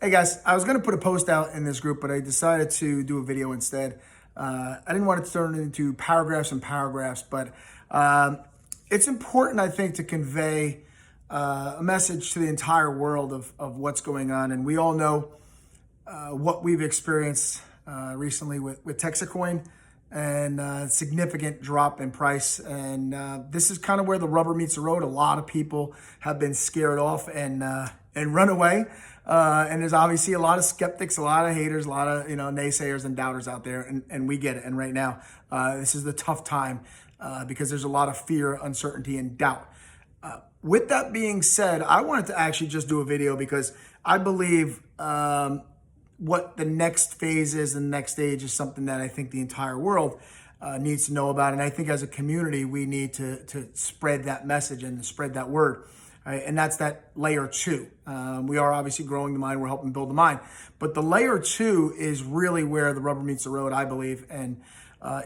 Hey guys, I was going to put a post out in this group, but I decided to do a video instead. I didn't want it to turn into paragraphs and paragraphs, but it's important, I think, to convey a message to the entire world of what's going on. And we all know what we've experienced recently with Texacoin and significant drop in price. And this is kind of where the rubber meets the road. A lot of people have been scared off and run away. And there's obviously a lot of skeptics, a lot of haters, a lot of naysayers and doubters out there, and we get it. And right now, this is the tough time because there's a lot of fear, uncertainty, and doubt. With that being said, I wanted to actually just do a video because I believe what the next phase is, the next stage is something that I think the entire world needs to know about. And I think as a community, we need to spread that message and to spread that word. Right? And that's that layer 2. We are obviously growing the mind. We're helping build the mind. But the layer 2 is really where the rubber meets the road, I believe, and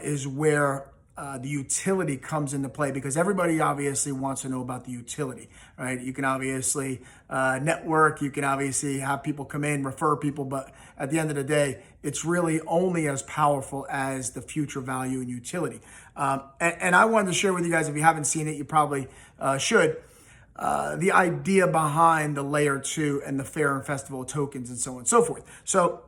is where the utility comes into play, because everybody obviously wants to know about the utility, right? You can obviously network, you can obviously have people come in, refer people, but at the end of the day, it's really only as powerful as the future value and utility. And I wanted to share with you guys, if you haven't seen it, you probably should, the idea behind the layer 2 and the fair and festival tokens and so on and so forth. So,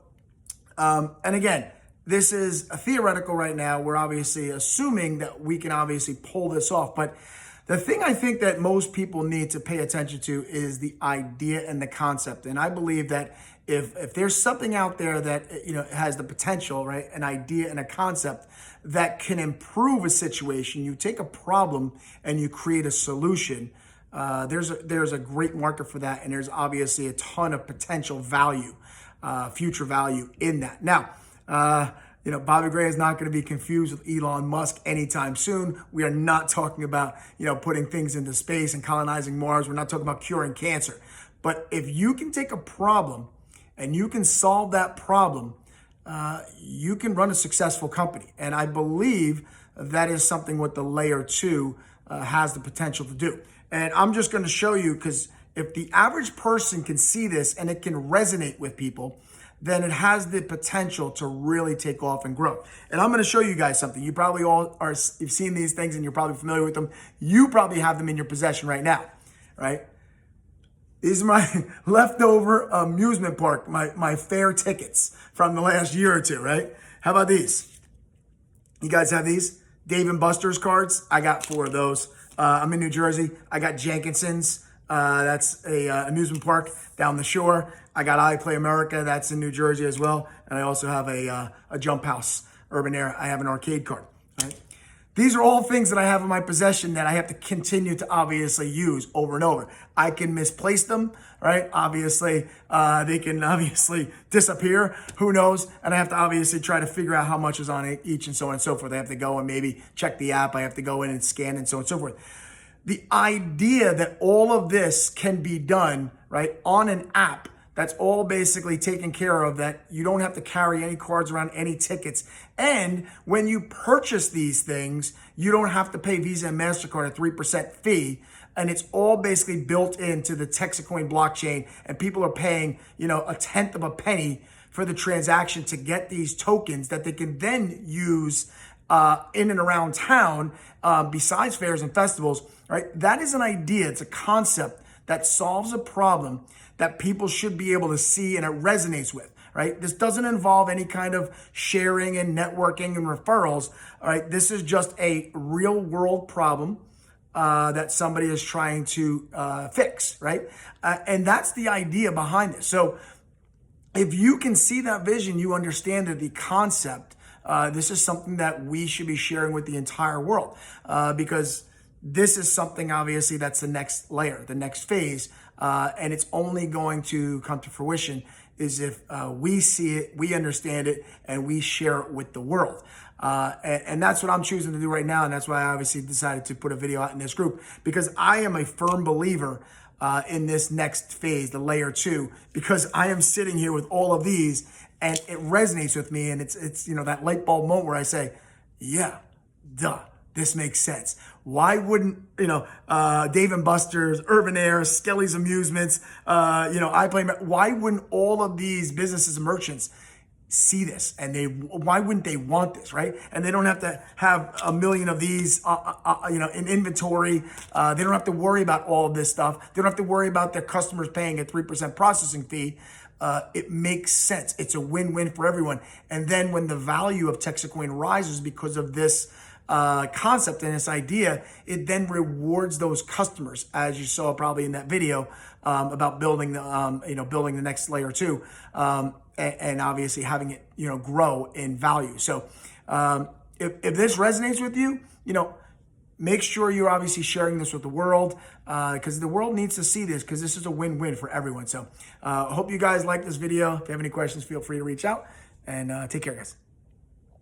and again, this is a theoretical right now. We're obviously assuming that we can obviously pull this off. But the thing I think that most people need to pay attention to is the idea and the concept. And I believe that if there's something out there that has the potential, right, an idea and a concept that can improve a situation, you take a problem and you create a solution. There's a great market for that, and there's obviously a ton of potential value, future value in that. Now, Bobby Gray is not going to be confused with Elon Musk anytime soon. We are not talking about, putting things into space and colonizing Mars. We're not talking about curing cancer. But if you can take a problem and you can solve that problem, you can run a successful company. And I believe that is something what the layer 2 has the potential to do. And I'm just going to show you, because if the average person can see this and it can resonate with people, then it has the potential to really take off and grow. And I'm going to show you guys something. You probably you've seen these things and you're probably familiar with them. You probably have them in your possession right now, right? These are my leftover amusement park, my fare tickets from the last year or two, right? How about these? You guys have these? Dave and Buster's cards. I got 4 of those. I'm in New Jersey. I got Jenkinson's. That's a amusement park down the shore. I got I Play America. That's in New Jersey as well. And I also have a Jump House, Urban Air. I have an arcade card. Right? These are all things that I have in my possession that I have to continue to obviously use over and over. I can misplace them, right? Obviously, they can obviously disappear. Who knows? And I have to obviously try to figure out how much is on each and so on and so forth. I have to go and maybe check the app. I have to go in and scan and so on and so forth. The idea that all of this can be done, right, on an app that's all basically taken care of, that you don't have to carry any cards around, any tickets. And when you purchase these things, you don't have to pay Visa and MasterCard a 3% fee. And it's all basically built into the Texacoin blockchain. And people are paying, a tenth of a penny for the transaction to get these tokens that they can then use in and around town, besides fairs and festivals, right? That is an idea. It's a concept that solves a problem that people should be able to see and it resonates with, right? This doesn't involve any kind of sharing and networking and referrals, all right? This is just a real world problem that somebody is trying to fix, right? And that's the idea behind this. So if you can see that vision, you understand that the concept, this is something that we should be sharing with the entire world, because this is something obviously that's the next layer, the next phase, and it's only going to come to fruition is if we see it, we understand it, and we share it with the world. And that's what I'm choosing to do right now, and that's why I obviously decided to put a video out in this group, because I am a firm believer in this next phase, the layer 2, because I am sitting here with all of these, and it resonates with me, and it's that light bulb moment where I say, yeah, duh. this makes sense. Why wouldn't, Dave and Buster's, Urban Air, Skelly's Amusements, iPlay, why wouldn't all of these businesses and merchants see this? And why wouldn't they want this, right? And they don't have to have a million of these, in inventory. They don't have to worry about all of this stuff. They don't have to worry about their customers paying a 3% processing fee. It makes sense. It's a win-win for everyone. And then when the value of Texacoin rises because of this concept and this idea, it then rewards those customers, as you saw probably in that video about building the next layer 2, and obviously having it grow in value. So if this resonates with you, make sure you're obviously sharing this with the world, because the world needs to see this, because this is a win-win for everyone. So I hope you guys like this video. If you have any questions, feel free to reach out, and take care, guys.